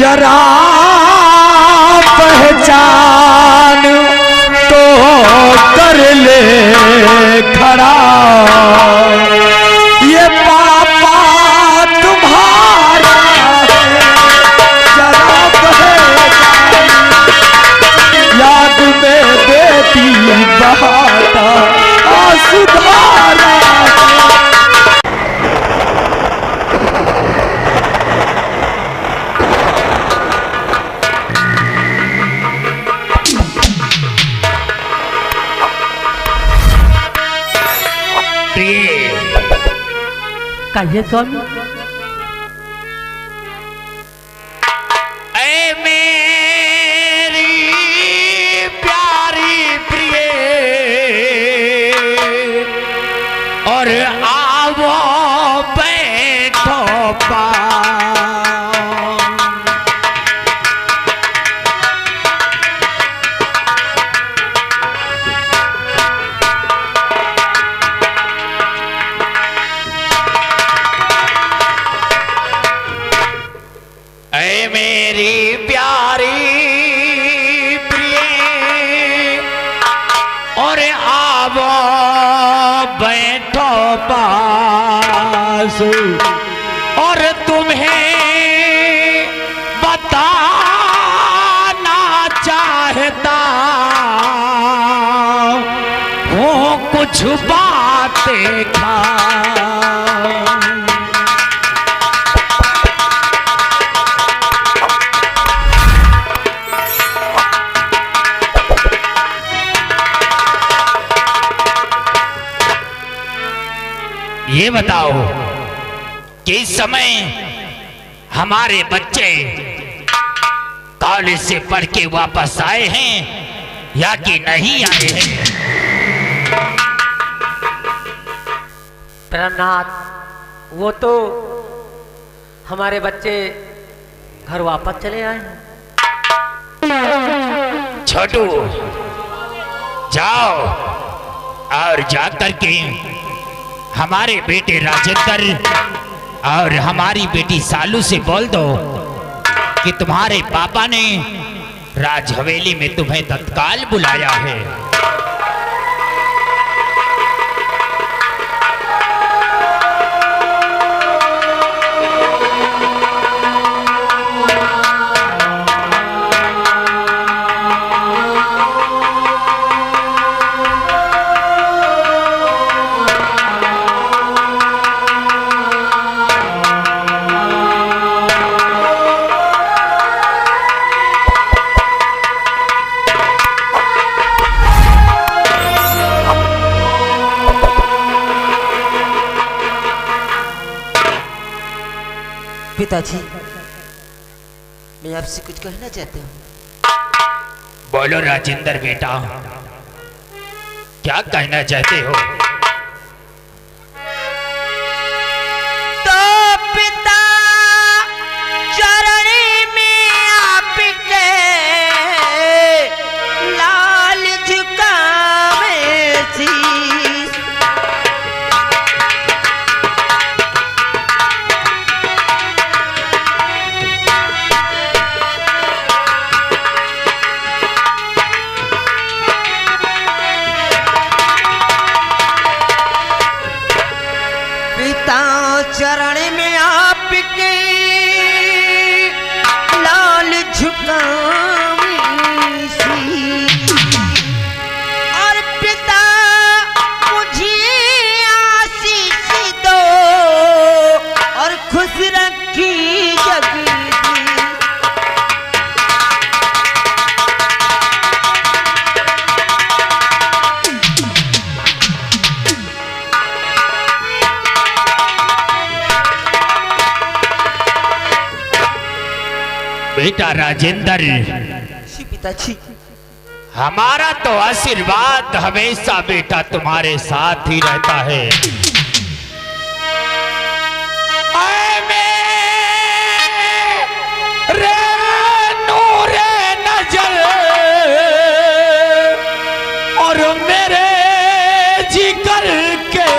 जरा पहचान तो कर ले खड़ा, ये पापा तुम्हारा जरा पहचान, याद में बेटी बहाता आंसुधारा। कहिए स्वामी। ऐ मेरी प्यारी प्रिय और आवो बैठो मेरी प्यारी प्रिय और आवो बैठो पास, और तुम्हें बताना चाहता हूँ कुछ बातें ये बताओ कि इस समय हमारे बच्चे कॉलेज से पढ़ के वापस आए हैं या कि नहीं आए हैं? प्रणाम, वो तो हमारे बच्चे घर वापस चले आए हैं। छोटू जाओ और जाकर के हमारे बेटे राजेंद्र और हमारी बेटी सालू से बोल दो कि तुम्हारे पापा ने राज हवेली में तुम्हें तत्काल बुलाया है। पिताजी, मैं आपसे कुछ कहना चाहता हूँ। बोलो राजेंद्र बेटा, क्या कहना चाहते हो? तो पिता चरण में आपके लाल झुकावे शीश, चरण में आपके लाल झुकावी शीश, और पिता मुझे आशीष दो और खुश रखी जगदीश। बेटा राजेंद्र, पिताजी, हमारा तो आशीर्वाद हमेशा बेटा तुम्हारे साथ ही रहता है। नूरे नजर और मेरे जिगर के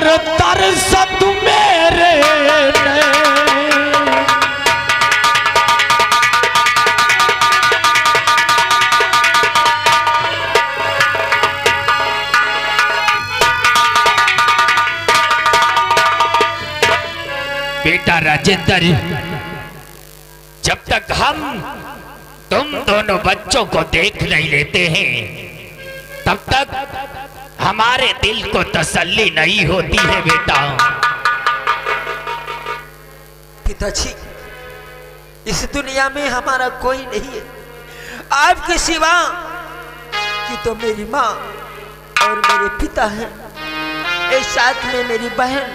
और तरसत मेरे नैन। बेटा राजेंद्र, जब तक हम तुम दोनों बच्चों को देख नहीं लेते हैं तब तक हमारे दिल को तसल्ली नहीं होती है बेटा। पिताजी, इस दुनिया में हमारा कोई नहीं है आपके सिवा, कि तो मेरी माँ और मेरे पिता हैं, एक साथ में मेरी बहन।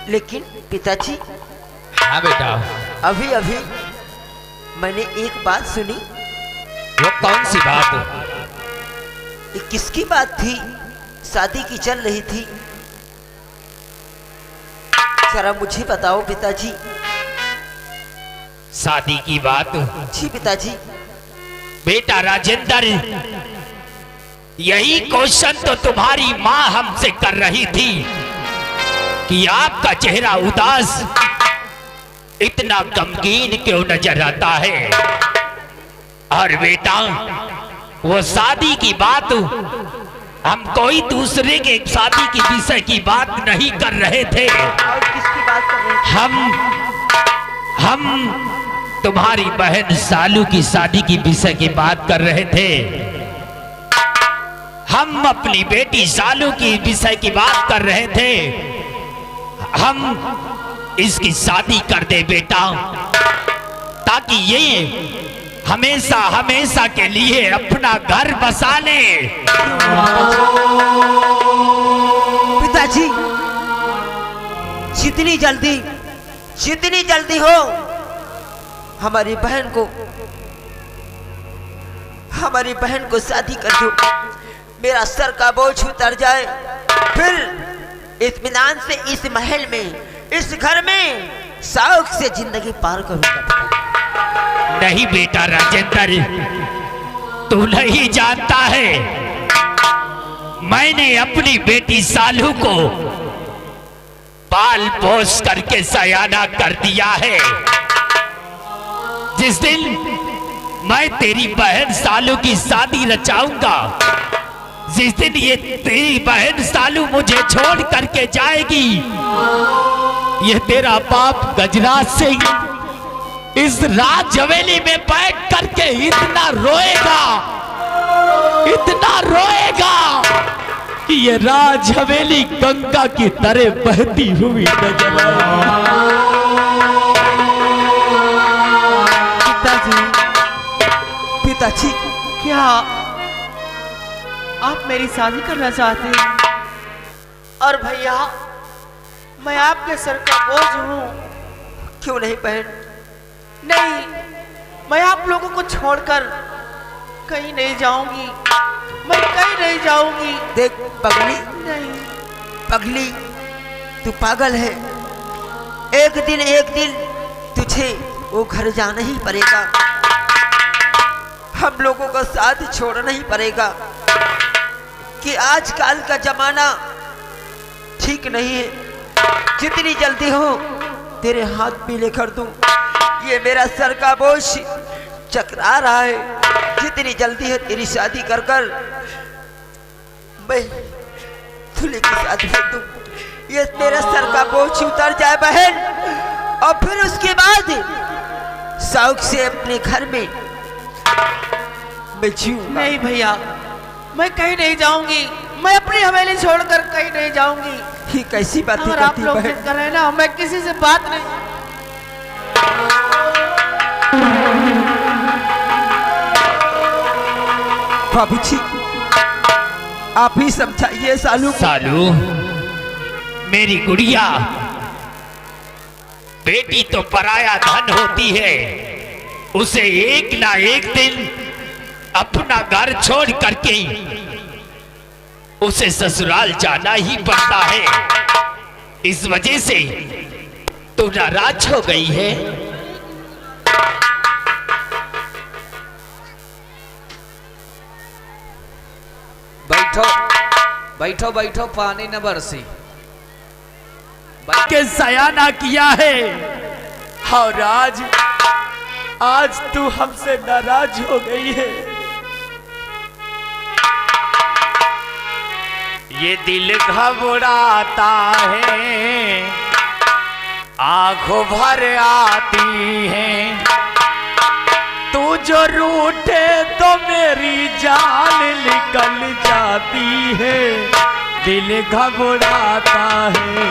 लेकिन पिताजी, हाँ बेटा। अभी अभी मैंने एक बात सुनी। वो कौन सी बात? ये किसकी बात थी? शादी की चल रही थी, जरा मुझे बताओ पिताजी। शादी की बात? जी पिताजी। बेटा राजेंद्र, यही क्वेश्चन तो तुम्हारी माँ हमसे कर रही थी कि आपका चेहरा उदास, इतना गमगीन क्यों नजर आता है। और बेटा, वो शादी की बात, हम कोई दूसरे के शादी की विषय की बात नहीं कर रहे थे। और किसकी बात कर रहे थे? हम तुम्हारी बहन सालू की शादी की विषय की बात कर रहे थे। हम अपनी बेटी सालू की विषय की बात कर रहे थे। हम इसकी शादी कर दे बेटा, ताकि ये हमेशा हमेशा के लिए अपना घर बसा ले। पिताजी, जितनी जल्दी हो हमारी बहन को शादी कर दो, मेरा सर का बोझ उतर जाए, फिर इत्मीनान से इस महल में, इस घर में शौक से जिंदगी पार करूंगा। नहीं बेटा राजेंद्र, तू नहीं जानता है, मैंने अपनी बेटी सालू को पाल पोस करके सयाना कर दिया है। जिस दिन मैं तेरी बहन सालू की शादी रचाऊंगा, जिस दिन ये तेरी बहन सालू मुझे छोड़ करके जाएगी, ये तेरा बाप गजराज सिंह इस राज हवेली में बैठ करके इतना रोएगा कि ये राज हवेली गंगा की तरह बहती हुई नजर आएगी। पिताजी, क्या आप मेरी शादी करना चाहते हैं? और भैया, मैं आपके सर का बोझ हूँ। क्यों नहीं बहन? नहीं, मैं आप लोगों को छोड़कर कहीं नहीं जाऊंगी, मैं कहीं नहीं जाऊंगी। देख पगली, नहीं पगली, तू पागल है। एक दिन तुझे वो घर जाना ही पड़ेगा, हम लोगों का साथ छोड़ना ही पड़ेगा, कि आजकल का जमाना ठीक नहीं है। जितनी जल्दी हो तेरे हाथ पीले कर दूं, ये मेरा सर का बोझ चकरा रहा है। जितनी जल्दी है तेरी शादी कर मैं दूल्हे की शादी कर दूं, ये तेरा सर का बोझ उतर जाए बहन, और फिर उसके बाद शौक से अपने घर में मैं जीऊंगा। नहीं भैया, मैं कहीं नहीं जाऊंगी, मैं अपनी हवेली छोड़कर कहीं नहीं जाऊंगी। ये कैसी बातें अगर आप करती लोग बहन? जिद कर रहे हैं ना, मैं किसी से बात नहीं। भाभी जी, आप ही समझाइए सालू को। सालू, मेरी गुड़िया, बेटी तो पराया धन होती है, उसे एक ना एक दिन अपना घर छोड़ करके उसे ससुराल जाना ही पड़ता है। इस वजह से तू नाराज हो गई है। बैठो बैठो बैठो, पानी न बरसी। के सयाना किया है और आज तू हमसे नाराज हो गई है। ये दिल घबराता है, आंखों भर आती है, तू जो रूठे तो मेरी जान निकल जाती है। दिल घबराता है,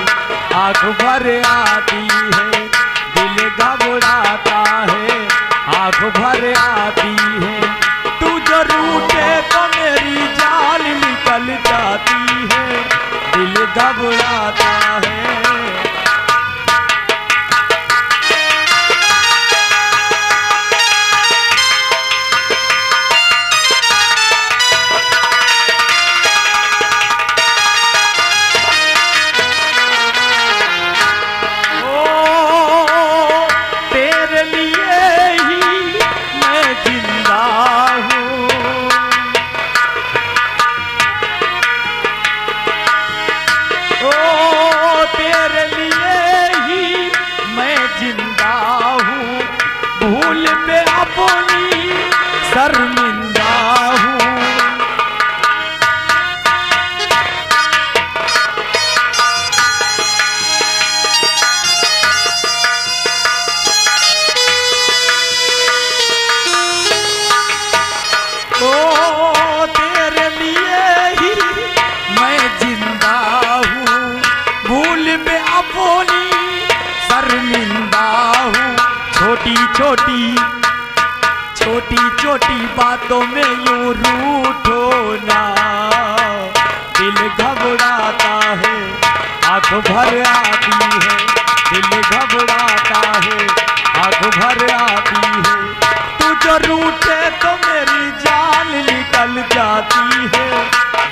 आंख भर आती है, दिल घबराता है, आंख भर आती है, तू जो रूठे तो मेरी जान निकल जाती है। दिल घबराता है। शर्मिंदा हूँ ओ तेरे लिए ही मैं जिंदा हूँ, भूल में अपनी शर्मिंदा हूँ। छोटी छोटी बातों में यूं रूठो ना, दिल घबराता है, आंख भर आती है, दिल घबराता है, आंख भर आती है, तू जो रूठे तो मेरी जान निकल जाती है।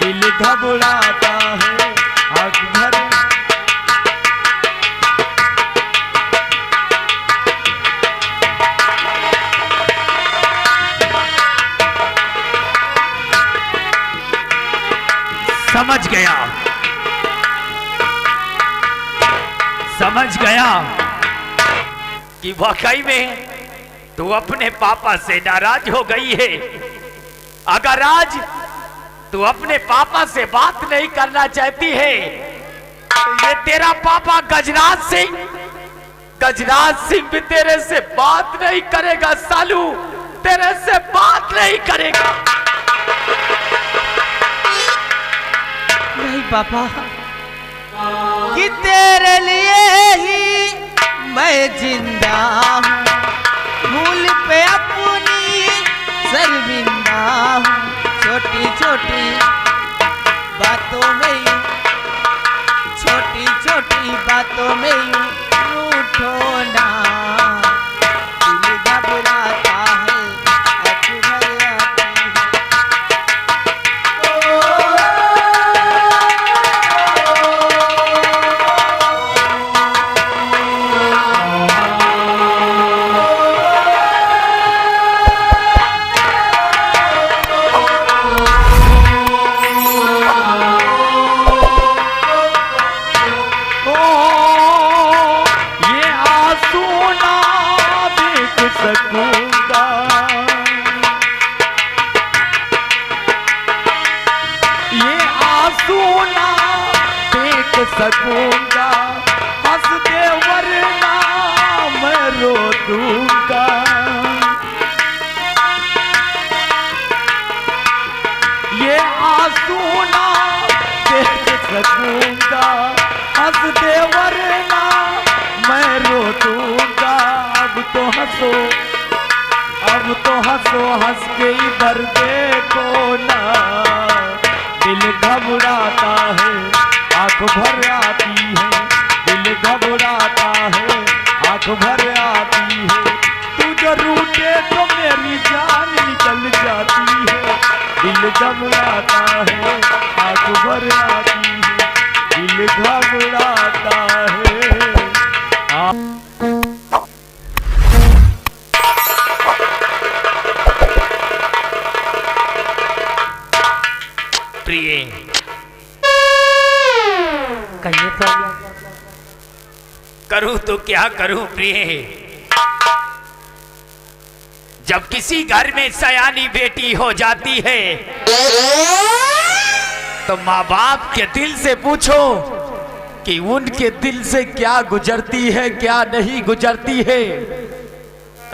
दिल घबराता है, आंख भर समझ गया कि वाकई में तू अपने पापा से नाराज हो गई है। अगर आज तू अपने पापा से बात नहीं करना चाहती है, ये तेरा पापा गजराज सिंह भी तेरे से बात नहीं करेगा। सालू तेरे से बात नहीं करेगा। नहीं पापा, कि तेरे लिए ही मैं जिंदा हूँ, भूल पे अपनी शर्मिंदा हूँ। छोटी छोटी बातों में यूं, छोटी छोटी बातों में यूं रूठो ना, दिल घबराता है, आँख भर आती है। सकूंगा, हंस दे वरना मैं रो दूंगा। ये आंसू ना देख सकूंगा, हंस दे वरना मैं रो दूंगा। अब तो हंसो, हंस के इधर देखो ना, दिल घबराता है, आँख भर आती है, दिल घबराता है, आँख भर आती है, तू जो रूठे तो मेरी जान निकल जाती है। दिल घबराता है, आँख भर आती है, दिल घबराता है। प्रिय कहिए स्वामी। करूं तो क्या करूं प्रिय। जब किसी घर में सयानी बेटी हो जाती है तो माँ बाप के दिल से पूछो कि उनके दिल से क्या गुजरती है क्या नहीं गुजरती है।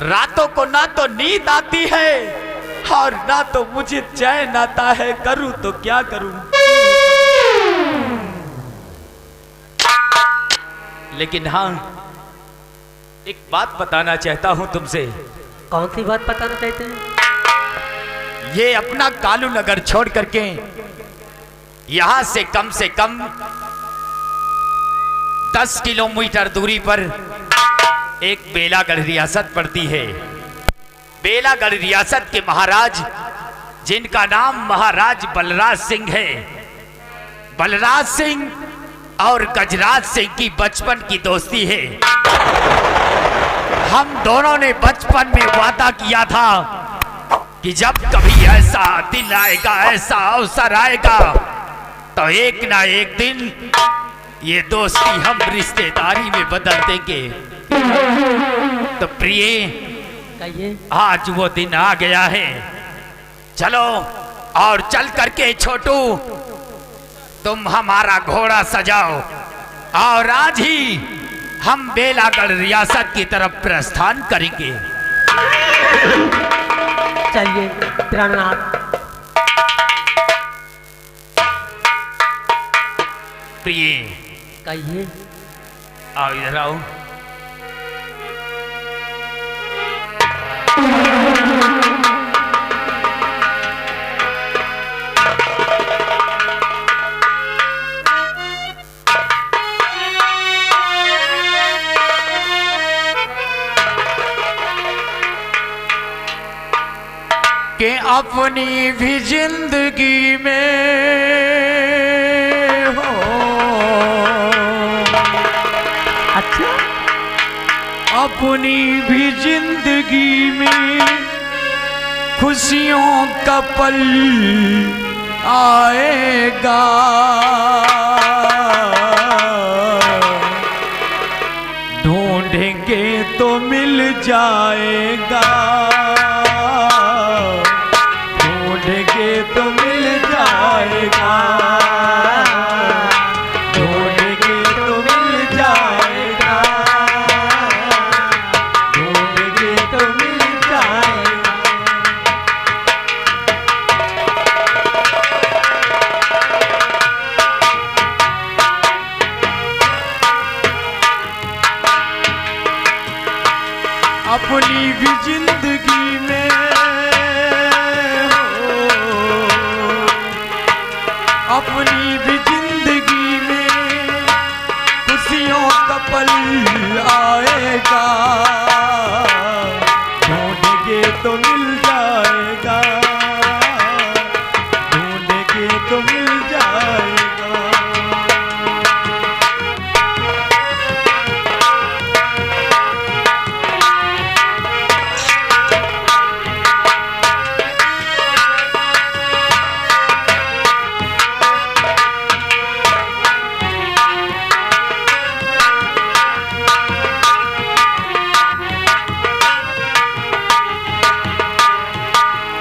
रातों को ना तो नींद आती है और ना तो मुझे चैन आता है, करूं तो क्या करूं। लेकिन हाँ, एक बात बताना चाहता हूं तुमसे। कौन सी बात बताना चाहते हैं? ये अपना कालू नगर छोड़ करके यहां से कम 10 किलोमीटर दूरी पर एक बेलागढ़ रियासत पड़ती है। बेलागढ़ रियासत के महाराज, जिनका नाम महाराज बलराज सिंह है, बलराज सिंह और गजराज सिंह की बचपन की दोस्ती है। हम दोनों ने बचपन में वादा किया था कि जब कभी ऐसा दिन आएगा, ऐसा अवसर आएगा, तो एक ना एक दिन ये दोस्ती हम रिश्तेदारी में बदल देंगे। तो प्रिय, कहिए। आज वो दिन आ गया है। चलो और चल करके छोटू, तुम हमारा घोड़ा सजाओ और आज ही हम बेलागढ़ रियासत की तरफ प्रस्थान करेंगे। चलिए प्राणनाथ। प्रिय, कहिए। आओ इधर आओ। कि अपनी भी जिंदगी में हो, अच्छा, अपनी भी जिंदगी में खुशियों का पल आएगा। ढूंढेंगे तो मिल जाएगा, ढूंढेंगे तो मिल जाएगा, ढूंढेंगे तो मिल जाएगा, ढूंढेंगे तो मिल जाएगा। अपनी भी जिंदगी में हो, अपनी भी जिंदगी में खुशियों का पल आएगा। ढूंढेंगे तो मिल जाएगा, ढूंढेंगे तो मिल जाएगा।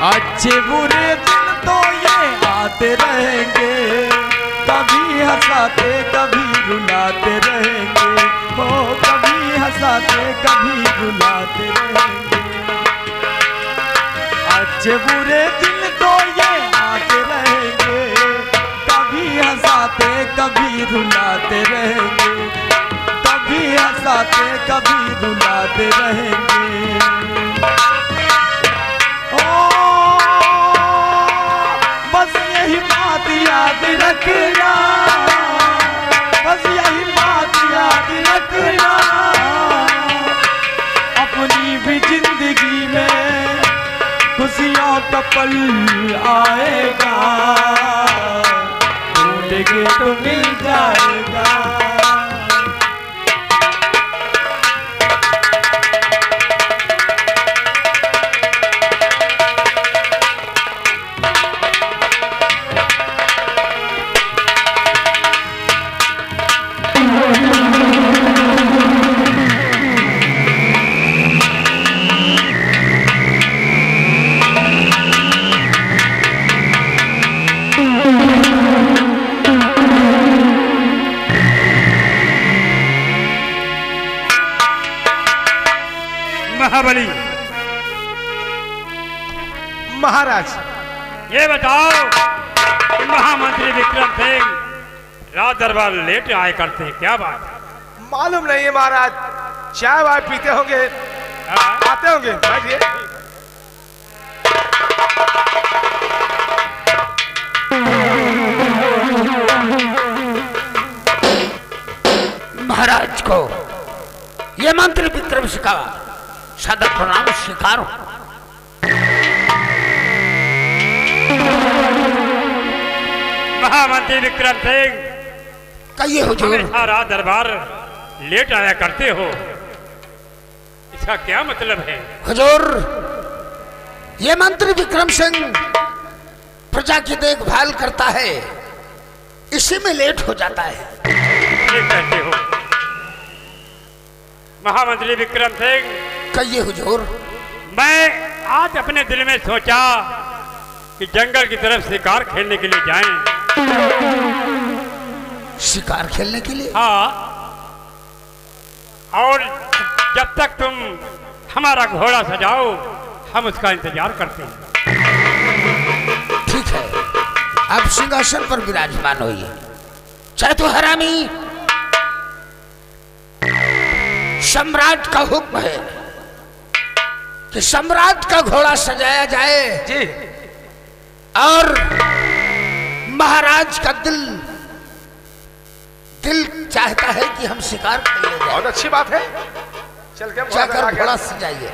अच्छे बुरे दिन तो ये आते रहेंगे, कभी हंसाते कभी रुलाते रहेंगे, वो कभी हंसाते कभी रुलाते रहेंगे। अच्छे बुरे दिन तो ये आते रहेंगे, कभी हंसाते कभी रुलाते रहेंगे, कभी हंसाते कभी रुलाते रहेंगे। बस यही बात याद रखना, बस यही बात याद रखना, अपनी भी जिंदगी में खुशियों का पल आएगा। ढूंढेंगे तो मिल जाएगा। महाबली, महाराज ये बताओ कि महामंत्री विक्रम सिंह रात दरबार लेट आए करते हैं, क्या बात है? मालूम नहीं है महाराज, चाय वाय पीते होंगे, आते होंगे। बैठिए। महाराज को ये मंत्री विक्रम सिंह का सदर प्रणाम स्वीकार हो। महामंत्री विक्रम सिंह, कहिए हुजूर। हमेशा रात दरबार लेट आया करते हो, इसका क्या मतलब है? हुजूर, ये मंत्री विक्रम सिंह प्रजा की देखभाल करता है, इसी में लेट हो जाता है। ये कहते हो महामंत्री विक्रम सिंह? कहिए हुजूर। मैं आज अपने दिल में सोचा कि जंगल की तरफ शिकार खेलने के लिए जाएं। शिकार खेलने के लिए? हाँ, और जब तक तुम हमारा घोड़ा सजाओ हम उसका इंतजार करते हैं। ठीक है, आप सिंहासन पर विराजमान होइए। चाहे तो हरामी, सम्राट का हुक्म है कि सम्राट का घोड़ा सजाया जाए जी। और महाराज का दिल चाहता है कि हम शिकार खेलने जाएं। बहुत अच्छी बात है, चल के जाकर घोड़ा सजाइए।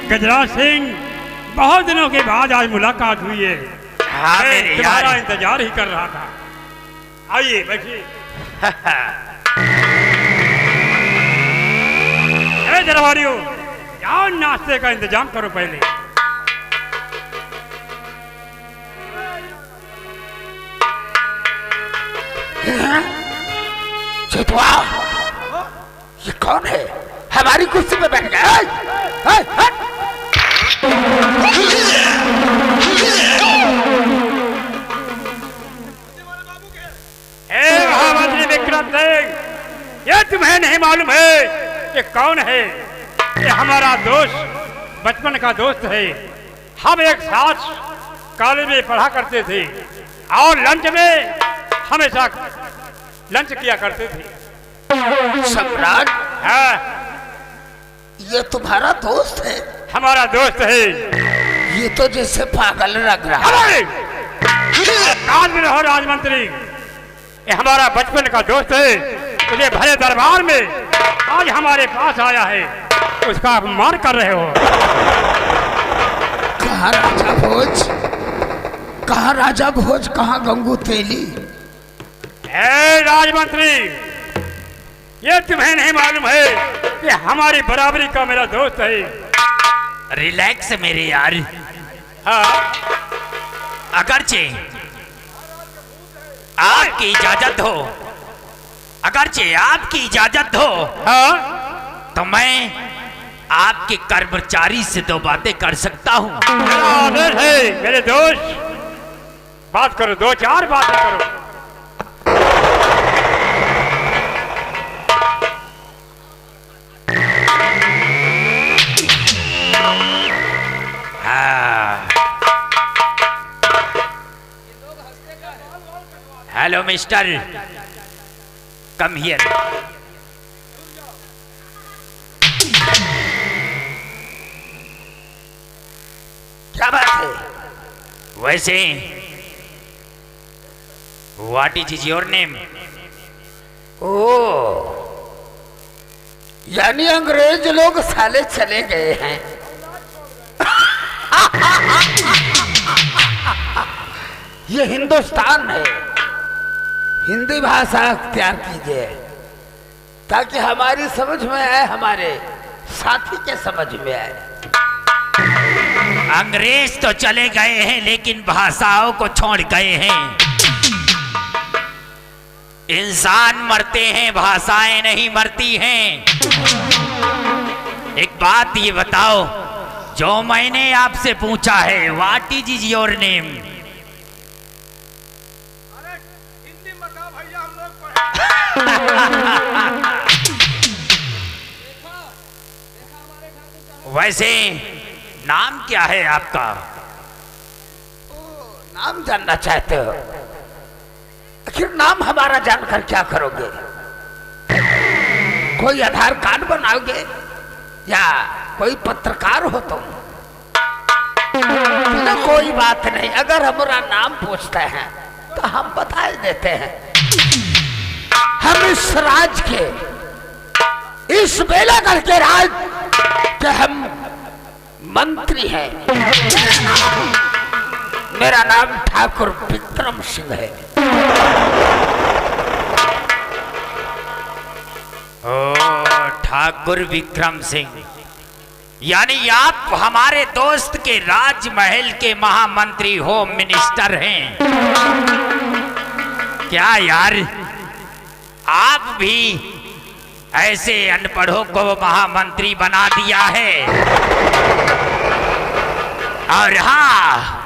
गजराज सिंह, बहुत दिनों के बाद आज मुलाकात हुई है। हाँ मैं मेरे तुम्हारा यार। इंतजार ही कर रहा था। आइए बैठिए। अरे दरबारियों, जाओ नाश्ते का इंतजाम करो पहले। चितवा, ये कौन है? हमारी कुर्सी पे बैठ गया। महामंत्री विक्रम सिंह, ये तुम्हें नहीं मालूम है ये कौन है? ये हमारा दोस्त, बचपन का दोस्त है। हम एक साथ कॉलेज में पढ़ा करते थे और लंच में हमेशा लंच किया करते थे। सम्राट, हाँ, ये तुम्हारा दोस्त है? हमारा दोस्त है। ये तो जैसे पागल लग रहा है। कान में रहो राजमंत्री, ये हमारा बचपन का दोस्त है। तुझे भरे दरबार में आज हमारे पास आया है, उसका अपमान कर रहे हो। कहाँ राजा भोज, कहाँ राजा भोज, कहाँ गंगू तेली? ए राजमंत्री, ये तुम्हें नहीं मालूम है कि हमारी बराबरी का मेरा दोस्त है। रिलैक्स मेरे यार। हाँ, अगरचे आपकी इजाजत हो, अगरचे आपकी इजाजत हो, हाँ, तो मैं आपके कर्मचारी से दो बातें कर सकता हूँ। मेरा आदर है मेरे दोस्त, बात करो, दो चार बातें करो। Hello mister, come here. क्या बात है? वैसे व्हाट इज योर नेम? ओ, यानी अंग्रेज लोग साले चले गए हैं। ये हिंदुस्तान है, हिंदी भाषा अख्तियार कीजिए ताकि हमारी समझ में आए, हमारे साथी के समझ में आए। अंग्रेज तो चले गए हैं लेकिन भाषाओं को छोड़ गए हैं। इंसान मरते हैं, भाषाएं नहीं मरती हैं। एक बात ये बताओ, जो मैंने आपसे पूछा है, व्हाट इज योर नेम? अरे हिंदी में बताओ भैया, हम लोग पढ़े। वैसे नाम क्या है आपका? नाम जानना चाहते हो? आखिर नाम हमारा जानकर क्या करोगे? कोई आधार कार्ड बनाओगे या कोई पत्रकार हो तुम? तो कोई बात नहीं, अगर हमारा नाम पूछते हैं तो हम बता देते हैं। हम इस राज के, इस बेलागढ़ के राज के हम मंत्री हैं। मेरा नाम ठाकुर विक्रम सिंह है। ओ, ठाकुर विक्रम सिंह, यानी आप हमारे दोस्त के राजमहल के महामंत्री, होम मिनिस्टर हैं। क्या यार, आप भी ऐसे अनपढ़ों को महामंत्री बना दिया है? और हाँ,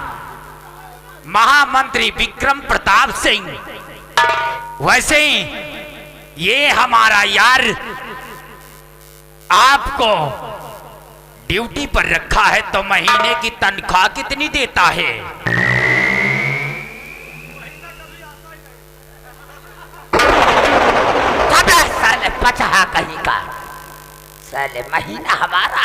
महामंत्री विक्रम प्रताप सिंह, वैसे ये हमारा यार आपको ड्यूटी पर रखा है, तो महीने की तनख्वाह कितनी देता है? साले पचहा कहीं का, साले महीना हमारा